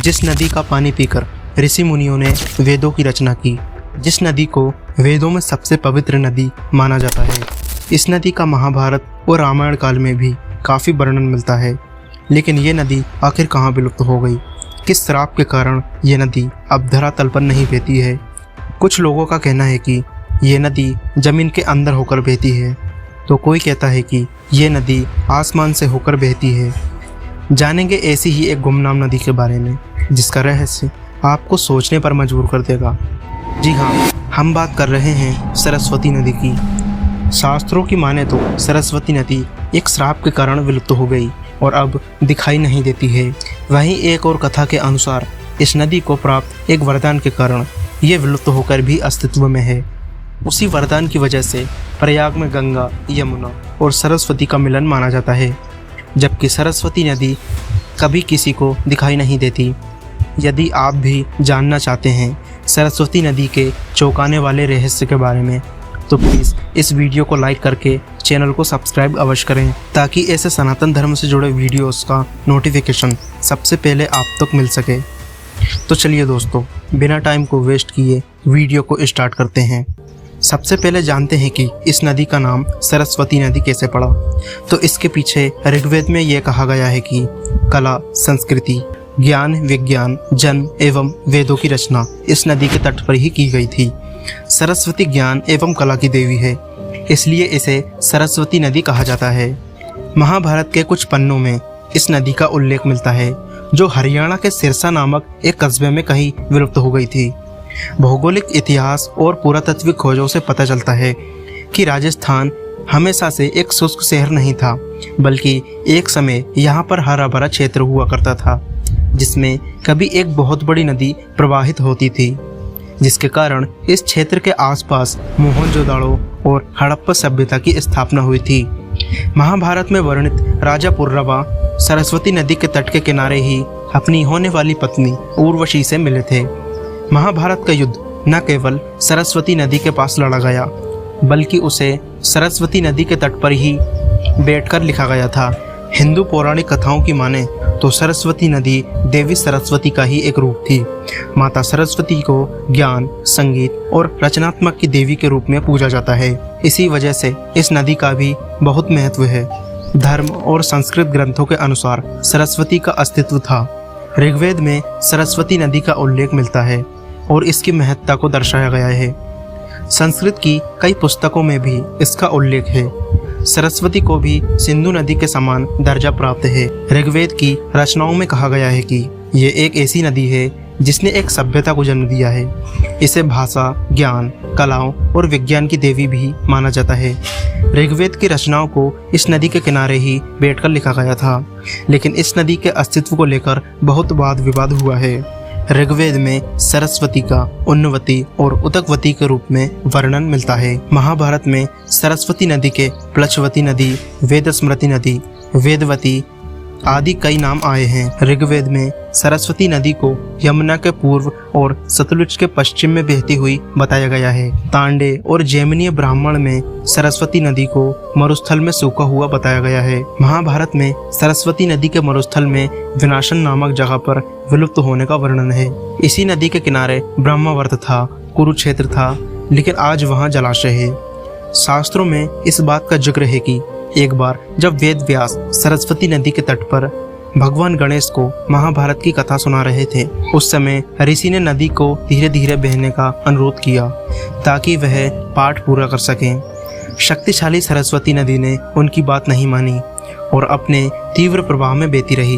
जिस नदी का पानी पीकर ऋषि मुनियों ने वेदों की रचना की, जिस नदी को वेदों में सबसे पवित्र नदी माना जाता है। इस नदी का महाभारत और रामायण काल में भी काफ़ी वर्णन मिलता है। लेकिन ये नदी आखिर कहाँ विलुप्त हो गई? किस श्राप के कारण ये नदी अब धरातल पर नहीं बहती है? कुछ लोगों का कहना है कि ये नदी जमीन के अंदर होकर बहती है, तो कोई कहता है कि ये नदी आसमान से होकर बहती है। जानेंगे ऐसी ही एक गुमनाम नदी के बारे में, जिसका रहस्य आपको सोचने पर मजबूर कर देगा। जी हाँ, हम बात कर रहे हैं सरस्वती नदी की। शास्त्रों की माने तो सरस्वती नदी एक श्राप के कारण विलुप्त हो गई और अब दिखाई नहीं देती है। वहीं एक और कथा के अनुसार इस नदी को प्राप्त एक वरदान के कारण ये विलुप्त होकर भी अस्तित्व में है। उसी वरदान की वजह से प्रयाग में गंगा, यमुना और सरस्वती का मिलन माना जाता है, जबकि सरस्वती नदी कभी किसी को दिखाई नहीं देती। यदि आप भी जानना चाहते हैं सरस्वती नदी के चौंकाने वाले रहस्य के बारे में, तो प्लीज़ इस वीडियो को लाइक करके चैनल को सब्सक्राइब अवश्य करें, ताकि ऐसे सनातन धर्म से जुड़े वीडियोस का नोटिफिकेशन सबसे पहले आप तक मिल सके। तो चलिए दोस्तों, बिना टाइम को वेस्ट किए वीडियो को स्टार्ट करते हैं। सबसे पहले जानते हैं कि इस नदी का नाम सरस्वती नदी कैसे पड़ा। तो इसके पीछे ऋग्वेद में ये कहा गया है कि कला, संस्कृति, ज्ञान, विज्ञान, जन्म एवं वेदों की रचना इस नदी के तट पर ही की गई थी। सरस्वती ज्ञान एवं कला की देवी है, इसलिए इसे सरस्वती नदी कहा जाता है। महाभारत के कुछ पन्नों में इस नदी का उल्लेख मिलता है, जो हरियाणा के सिरसा नामक एक कस्बे में कहीं विलुप्त हो गई थी। भौगोलिक इतिहास और पुरातत्विक खोजों से पता चलता है कि राजस्थान हमेशा से एक शुष्क शहर नहीं था, बल्कि एक समय यहाँ पर हरा भरा क्षेत्र हुआ करता था, जिसमें कभी एक बहुत बड़ी नदी प्रवाहित होती थी, जिसके कारण इस क्षेत्र के आसपास मोहनजोदाड़ो और हड़प्पा सभ्यता की स्थापना हुई थी। महाभारत में वर्णित राजा पुर्रवा सरस्वती नदी के तट के किनारे ही अपनी होने वाली पत्नी उर्वशी से मिले थे। महाभारत का युद्ध न केवल सरस्वती नदी के पास लड़ा गया, बल्कि उसे सरस्वती नदी के तट पर ही बैठकर लिखा गया था। हिंदू पौराणिक कथाओं की माने तो सरस्वती नदी देवी सरस्वती का ही एक रूप थी। माता सरस्वती को ज्ञान, संगीत और रचनात्मक की देवी के रूप में पूजा जाता है। इसी वजह से इस नदी का भी बहुत महत्व है। धर्म और संस्कृत ग्रंथों के अनुसार सरस्वती का अस्तित्व था। ऋग्वेद में सरस्वती नदी का उल्लेख मिलता है और इसकी महत्ता को दर्शाया गया है। संस्कृत की कई पुस्तकों में भी इसका उल्लेख है। सरस्वती को भी सिंधु नदी के समान दर्जा प्राप्त है। ऋग्वेद की रचनाओं में कहा गया है कि ये एक ऐसी नदी है जिसने एक सभ्यता को जन्म दिया है। इसे भाषा, ज्ञान, कलाओं और विज्ञान की देवी भी माना जाता है। ऋग्वेद की रचनाओं को इस नदी के किनारे ही बैठकर लिखा गया था, लेकिन इस नदी के अस्तित्व को लेकर बहुत वाद विवाद हुआ है। ऋग्वेद में सरस्वती का उन्नवती और उदकवती के रूप में वर्णन मिलता है। महाभारत में सरस्वती नदी के प्लचवती नदी, वेद स्मृति नदी, वेदवती आदि कई नाम आए हैं। ऋग्वेद में सरस्वती नदी को यमुना के पूर्व और सतलुज के पश्चिम में बहती हुई बताया गया है। तांडे और जैमिनीय ब्राह्मण में सरस्वती नदी को मरुस्थल में सूखा हुआ बताया गया है। महाभारत में सरस्वती नदी के मरुस्थल में विनाशन नामक जगह पर विलुप्त होने का वर्णन है। इसी नदी के किनारे ब्रह्मावर्त था, कुरुक्षेत्र था, लेकिन आज वहाँ जलाशय है। शास्त्रों में इस बात का जिक्र है कि एक बार जब वेद व्यास सरस्वती नदी के तट पर भगवान गणेश को महाभारत की कथा सुना रहे थे, उस समय ऋषि ने नदी को धीरे धीरे बहने का अनुरोध किया ताकि वह पाठ पूरा कर सकें। शक्तिशाली सरस्वती नदी ने उनकी बात नहीं मानी और अपने तीव्र प्रवाह में बहती रही।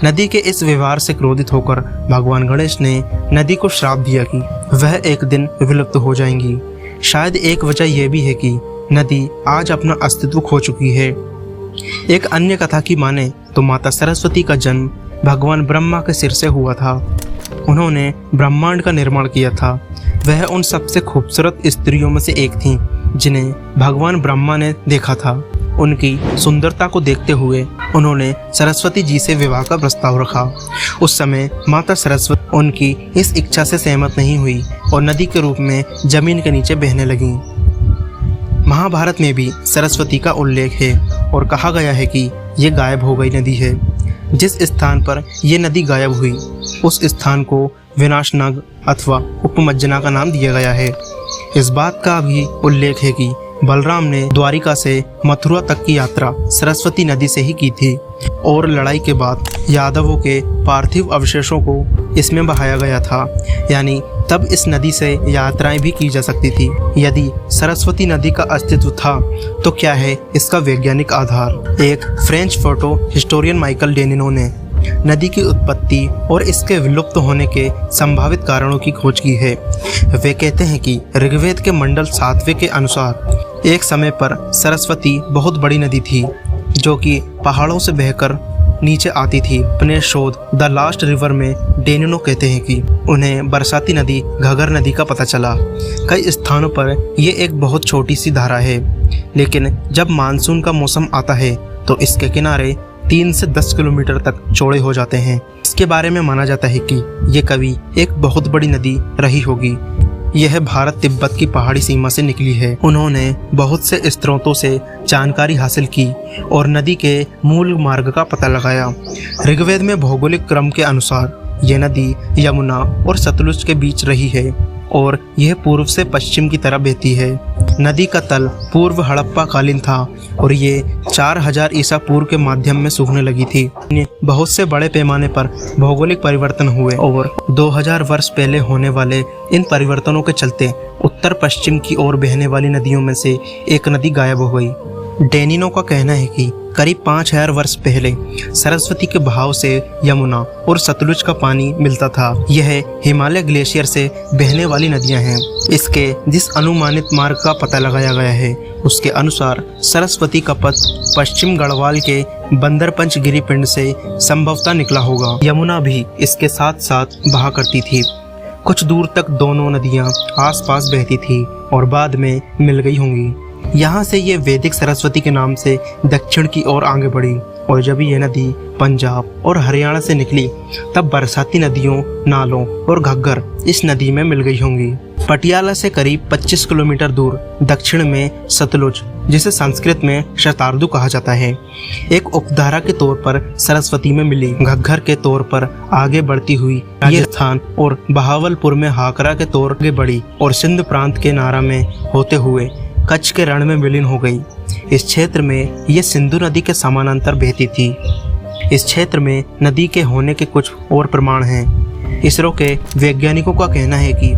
नदी के इस व्यवहार से क्रोधित होकर भगवान गणेश ने नदी को श्राप दिया कि वह एक दिन विलुप्त हो जाएंगी। शायद एक वजह यह भी है कि नदी आज अपना अस्तित्व खो चुकी है। एक अन्य कथा की माने तो माता सरस्वती का जन्म भगवान ब्रह्मा के सिर से हुआ था। उन्होंने ब्रह्मांड का निर्माण किया था। वह उन सबसे खूबसूरत स्त्रियों में से एक थीं जिन्हें भगवान ब्रह्मा ने देखा था। उनकी सुंदरता को देखते हुए उन्होंने सरस्वती जी से विवाह का प्रस्ताव रखा। उस समय माता सरस्वती उनकी इस इच्छा से सहमत नहीं हुई और नदी के रूप में जमीन के नीचे बहने लगी। महाभारत में भी सरस्वती का उल्लेख है और कहा गया है कि ये गायब हो गई नदी है। जिस स्थान पर ये नदी गायब हुई उस स्थान को विनाशनग अथवा उपमज्जना का नाम दिया गया है। इस बात का भी उल्लेख है कि बलराम ने द्वारिका से मथुरा तक की यात्रा सरस्वती नदी से ही की थी और लड़ाई के बाद यादवों के पार्थिव अवशेषों को इसमें बहाया गया था, यानी तब इस नदी से यात्राएं भी की जा सकती थी। यदि सरस्वती नदी का अस्तित्व था तो क्या है इसका वैज्ञानिक आधार? एक फ्रेंच फोटो हिस्टोरियन माइकल डेनिनो ने नदी की उत्पत्ति और इसके विलुप्त होने के संभावित कारणों की खोज की है। वे कहते हैं कि ऋग्वेद के मंडल 7वें के अनुसार एक समय पर सरस्वती बहुत बड़ी नदी थी जो कि पहाड़ों से बहकर नीचे आती थी। अपने शोध द लास्ट रिवर में डेनिनो कहते हैं कि उन्हें बरसाती नदी घग्गर नदी का पता चला। कई स्थानों पर यह एक बहुत छोटी सी धारा है, लेकिन जब मानसून का मौसम आता है तो इसके किनारे 3 से 10 किलोमीटर तक चौड़े हो जाते हैं। इसके बारे में माना जाता है कि ये कभी एक बहुत बड़ी नदी रही होगी। यह भारत तिब्बत की पहाड़ी सीमा से निकली है। उन्होंने बहुत से स्रोतों से जानकारी हासिल की और नदी के मूल मार्ग का पता लगाया। ऋग्वेद में भौगोलिक क्रम के अनुसार यह नदी यमुना और सतलुज के बीच रही है और यह पूर्व से पश्चिम की तरफ बहती है। नदी का तल पूर्व हड़प्पा कालीन था और ये 4000 ईसा पूर्व के माध्यम में सूखने लगी थी। बहुत से बड़े पैमाने पर भौगोलिक परिवर्तन हुए और 2000 वर्ष पहले होने वाले इन परिवर्तनों के चलते उत्तर पश्चिम की ओर बहने वाली नदियों में से एक नदी गायब हो गई। डेनिनो का कहना है कि करीब 5000 वर्ष पहले सरस्वती के बहाव से यमुना और सतलुज का पानी मिलता था। यह हिमालय ग्लेशियर से बहने वाली नदियां हैं। इसके जिस अनुमानित मार्ग का पता लगाया गया है उसके अनुसार सरस्वती का पथ पश्चिम गढ़वाल के बंदरपंच गिरी पिंड से संभवतः निकला होगा। यमुना भी इसके साथ साथ बहा करती थी। कुछ दूर तक दोनों नदियां आसपास बहती थी और बाद में मिल गई होंगी। यहाँ से ये वैदिक सरस्वती के नाम से दक्षिण की ओर आगे बढ़ी और जब ये नदी पंजाब और हरियाणा से निकली तब बरसाती नदियों, नालों और घग्गर इस नदी में मिल गई होंगी। पटियाला से करीब 25 किलोमीटर दूर दक्षिण में सतलुज, जिसे संस्कृत में शतार्दु कहा जाता है, एक उपधारा के तौर पर सरस्वती में मिली। घग्गर के तौर पर आगे बढ़ती हुई राजस्थान और बहावलपुर में हाकरा के तौर आगे बढ़ी और सिंध प्रांत के नारा में होते हुए कच्छ के रण में विलीन हो गई। इस क्षेत्र में यह सिंधु नदी के समानांतर बहती थी। इस क्षेत्र में नदी के होने के कुछ और प्रमाण हैं। इसरो के वैज्ञानिकों का कहना है कि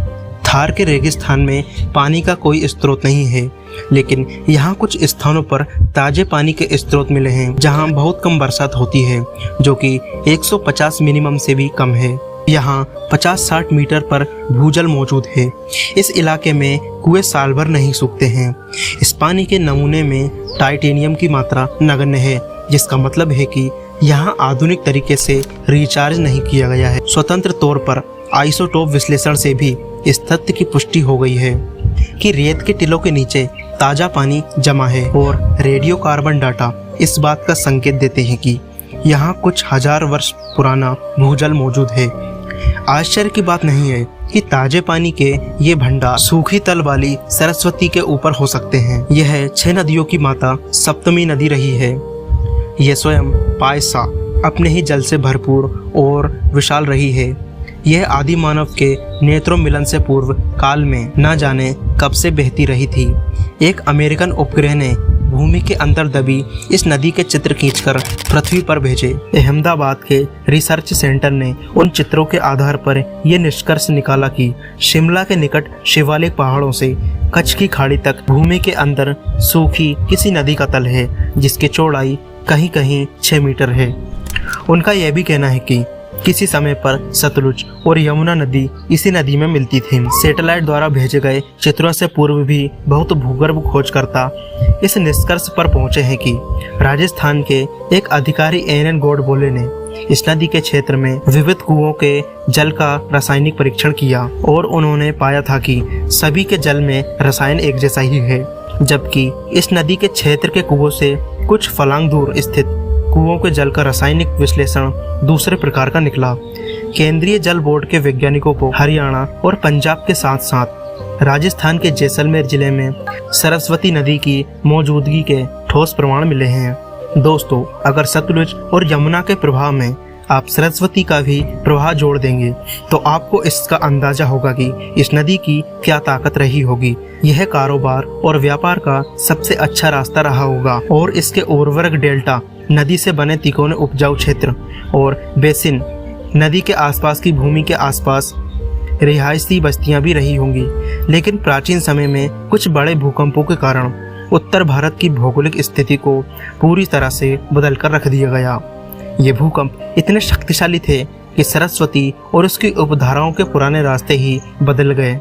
थार के रेगिस्तान में पानी का कोई स्रोत नहीं है, लेकिन यहाँ कुछ स्थानों पर ताजे पानी के स्रोत मिले हैं जहाँ बहुत कम बरसात होती है, जो कि 150 मिनिमम से भी कम है। यहाँ 50-60 मीटर पर भूजल मौजूद है। इस इलाके में कुएं साल भर नहीं सूखते हैं। इस पानी के नमूने में टाइटेनियम की मात्रा नगण्य है, जिसका मतलब है कि यहाँ आधुनिक तरीके से रिचार्ज नहीं किया गया है। स्वतंत्र तौर पर आइसोटोप विश्लेषण से भी इस तथ्य की पुष्टि हो गई है कि रेत के टीलों के नीचे ताजा पानी जमा है और रेडियो कार्बन डाटा इस बात का संकेत देते हैं कि यहाँ कुछ हजार वर्ष पुराना भूजल मौजूद है। आश्चर्य की बात नहीं है कि ताजे पानी के ये भंडार सूखी तल वाली सरस्वती के ऊपर हो सकते हैं। यह 6 नदियों की माता सप्तमी नदी रही है। यह स्वयं पायसा अपने ही जल से भरपूर और विशाल रही है। यह आदि मानव के नेत्रों मिलन से पूर्व काल में न जाने कब से बहती रही थी। एक अमेरिकन उपग्रह ने भूमि के अंदर दबी इस नदी के चित्र खींचकर पृथ्वी पर भेजे। अहमदाबाद के रिसर्च सेंटर ने उन चित्रों के आधार पर यह निष्कर्ष निकाला कि शिमला के निकट शिवालिक पहाड़ों से कच्छ की खाड़ी तक भूमि के अंदर सूखी किसी नदी का तल है, जिसकी चौड़ाई कहीं कहीं 6 मीटर है। उनका यह भी कहना है कि किसी समय पर सतलुज और यमुना नदी इसी नदी में मिलती थी। सैटेलाइट द्वारा भेजे गए चित्रों से पूर्व भी बहुत भूगर्भ खोजकर्ता इस निष्कर्ष पर पहुंचे हैं कि राजस्थान के एक अधिकारी एन गोडबोले ने इस नदी के क्षेत्र में विविध कुओं के जल का रासायनिक परीक्षण किया और उन्होंने पाया था कि सभी के जल में रसायन एक जैसा ही है, जबकि इस नदी के क्षेत्र के कुओं से कुछ फलांग दूर स्थित कुओं के जल का रासायनिक विश्लेषण दूसरे प्रकार का निकला। केंद्रीय जल बोर्ड के वैज्ञानिकों को हरियाणा और पंजाब के साथ साथ राजस्थान के जैसलमेर जिले में सरस्वती नदी की मौजूदगी के ठोस प्रमाण मिले हैं। दोस्तों, अगर सतलुज और यमुना के प्रभाव में आप सरस्वती का भी प्रवाह जोड़ देंगे तो आपको इसका अंदाजा होगा कि इस नदी की क्या ताकत रही होगी। यह कारोबार और व्यापार का सबसे अच्छा रास्ता रहा होगा और इसके उर्वरक डेल्टा, नदी से बने तिकोने उपजाऊ क्षेत्र और बेसिन, नदी के आसपास की भूमि के आसपास रिहायशी बस्तियां भी रही होंगी। लेकिन प्राचीन समय में कुछ बड़े भूकंपों के कारण उत्तर भारत की भौगोलिक स्थिति को पूरी तरह से बदलकर रख दिया गया। ये भूकंप इतने शक्तिशाली थे कि सरस्वती और उसकी उपधाराओं के पुराने रास्ते ही बदल गए।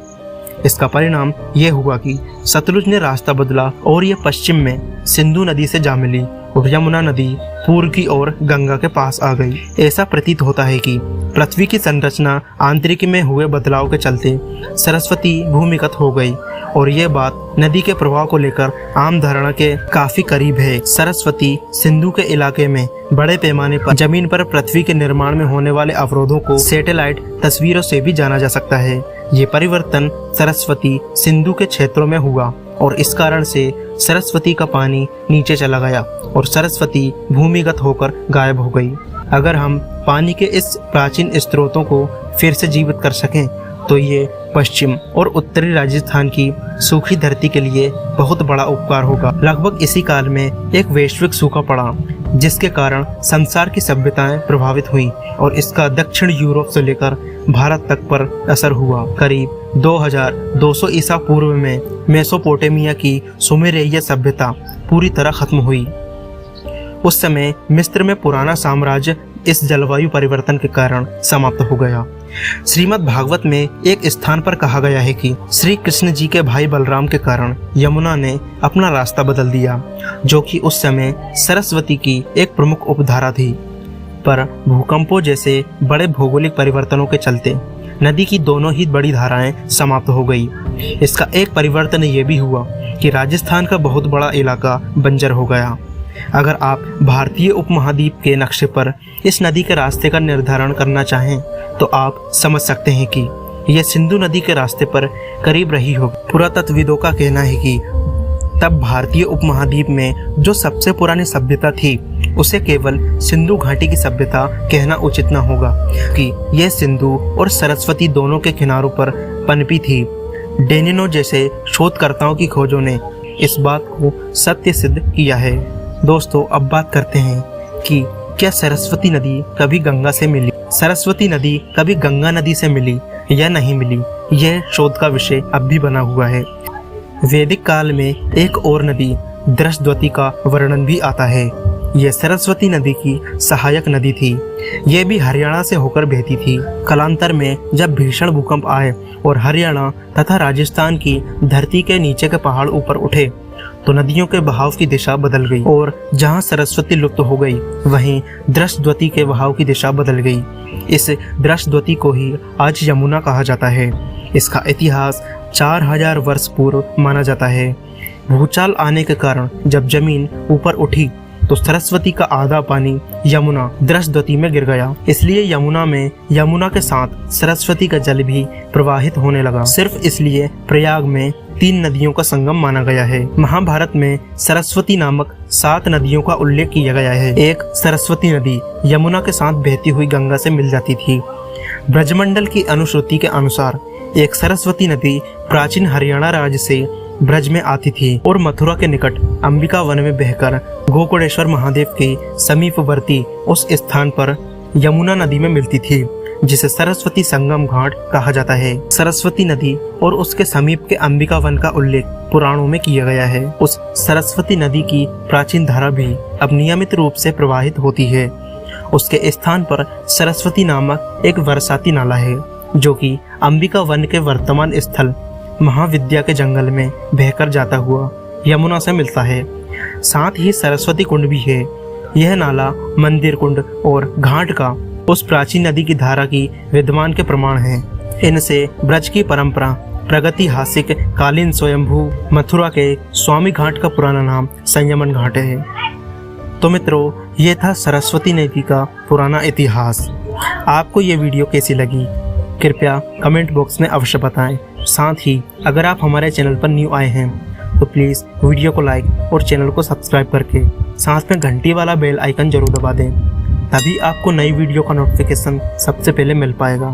इसका परिणाम यह हुआ कि सतलुज ने रास्ता बदला और ये पश्चिम में सिंधु नदी से जा मिली और यमुना नदी पूर्व की ओर गंगा के पास आ गई। ऐसा प्रतीत होता है कि पृथ्वी की संरचना आंतरिक में हुए बदलाव के चलते सरस्वती भूमिगत हो गई और ये बात नदी के प्रवाह को लेकर आम धारणा के काफी करीब है। सरस्वती सिंधु के इलाके में बड़े पैमाने पर जमीन पर पृथ्वी के निर्माण में होने वाले अवरोधों को सैटेलाइट तस्वीरों से भी जाना जा सकता है। ये परिवर्तन सरस्वती सिंधु के क्षेत्रों में हुआ और इस कारण से सरस्वती का पानी नीचे चला गया और सरस्वती भूमिगत होकर गायब हो गई। अगर हम पानी के इस प्राचीन स्रोतों को फिर से जीवित कर सकें तो ये पश्चिम और उत्तरी राजस्थान की सूखी धरती के लिए बहुत बड़ा उपकार होगा। लगभग इसी काल में एक वैश्विक सूखा पड़ा जिसके कारण संसार की सभ्यताएं प्रभावित हुईं और इसका दक्षिण यूरोप से लेकर भारत तक पर असर हुआ। करीब 2200 ईसा पूर्व में मेसोपोटामिया की सुमेरिया सभ्यता पूरी तरह खत्म हुई। उस समय मिस्र में पुराना साम्राज्य इस जलवायु परिवर्तन के कारण समाप्त हो गया। श्रीमद् भागवत में एक स्थान पर कहा गया है कि श्री कृष्ण जी के भाई बलराम के कारण यमुना ने अपना रास्ता बदल दिया, जो कि उस समय सरस्वती की एक प्रमुख उपधारा थी। पर भूकंपों जैसे बड़े भौगोलिक परिवर्तनों के चलते नदी की दोनों ही बड़ी धाराएं समाप्त हो गई। इसका एक परिवर्तन ये भी हुआ कि राजस्थान का बहुत बड़ा इलाका बंजर हो गया। अगर आप भारतीय उपमहाद्वीप के नक्शे पर इस नदी के रास्ते का निर्धारण करना चाहें तो आप समझ सकते हैं कि यह सिंधु नदी के रास्ते पर करीब रही होगी। पुरातत्वविदों का कहना है कि तब भारतीय उपमहाद्वीप में जो सबसे पुरानी सभ्यता थी उसे केवल सिंधु घाटी की सभ्यता कहना उचित न होगा कि यह सिंधु और सरस्वती दोनों के किनारों पर पनपी थी। डेनिनो जैसे शोधकर्ताओं की खोजों ने इस बात को सत्य सिद्ध किया है। दोस्तों, अब बात करते हैं कि क्या सरस्वती नदी कभी गंगा से मिली? सरस्वती नदी कभी गंगा नदी से मिली या नहीं मिली, यह शोध का विषय अब भी बना हुआ है। वैदिक काल में एक और नदी दृष्टद्वती का वर्णन भी आता है। यह सरस्वती नदी की सहायक नदी थी। यह भी हरियाणा से होकर बहती थी। कालांतर में जब भीषण भूकंप आए और हरियाणा तथा राजस्थान की धरती के नीचे के पहाड़ ऊपर उठे तो नदियों के बहाव की दिशा बदल गई और जहां सरस्वती लुप्त हो गई वहीं दृष्टद्वती के बहाव की दिशा बदल गई। इस दृष्टद्वती को ही आज यमुना कहा जाता है। इसका इतिहास 4000 वर्ष पूर्व माना जाता है। भूचाल आने के कारण जब जमीन ऊपर उठी तो सरस्वती का आधा पानी यमुना दृष्टद्वती में गिर गया। इसलिए यमुना में यमुना के साथ सरस्वती का जल भी प्रवाहित होने लगा। सिर्फ इसलिए प्रयाग में 3 नदियों का संगम माना गया है। महाभारत में सरस्वती नामक 7 नदियों का उल्लेख किया गया है। एक सरस्वती नदी यमुना के साथ बहती हुई गंगा से मिल जाती थी। ब्रजमंडल की अनुश्रुति के अनुसार एक सरस्वती नदी प्राचीन हरियाणा राज्य से ब्रज में आती थी और मथुरा के निकट अंबिका वन में बहकर गोकुलेश्वर महादेव के समीपवर्ती उस स्थान पर यमुना नदी में मिलती थी, जिसे सरस्वती संगम घाट कहा जाता है। सरस्वती नदी और उसके समीप के अंबिका वन का उल्लेख पुराणों में किया गया है। उस सरस्वती नदी की प्राचीन धारा भी अब नियमित रूप से प्रवाहित होती है। उसके स्थान पर सरस्वती नामक एक बरसाती नाला है, जो कि अंबिका वन के वर्तमान स्थल महाविद्या के जंगल में बहकर जाता हुआ यमुना से मिलता है। साथ ही सरस्वती कुंड भी है। यह नाला, मंदिर कुंड और घाट का उस प्राचीन नदी की धारा की विद्यमान के प्रमाण हैं। इनसे ब्रज की परंपरा प्रागैतिहासिक कालीन स्वयंभू मथुरा के स्वामी घाट का पुराना नाम संयमन घाट है। तो मित्रों, ये था सरस्वती नदी का पुराना इतिहास। आपको ये वीडियो कैसी लगी कृपया कमेंट बॉक्स में अवश्य बताएं। साथ ही अगर आप हमारे चैनल पर न्यू आए हैं तो प्लीज़ वीडियो को लाइक और चैनल को सब्सक्राइब करके साथ में घंटी वाला बेल आइकन जरूर दबा दें, तभी आपको नई वीडियो का नोटिफिकेशन सबसे पहले मिल पाएगा।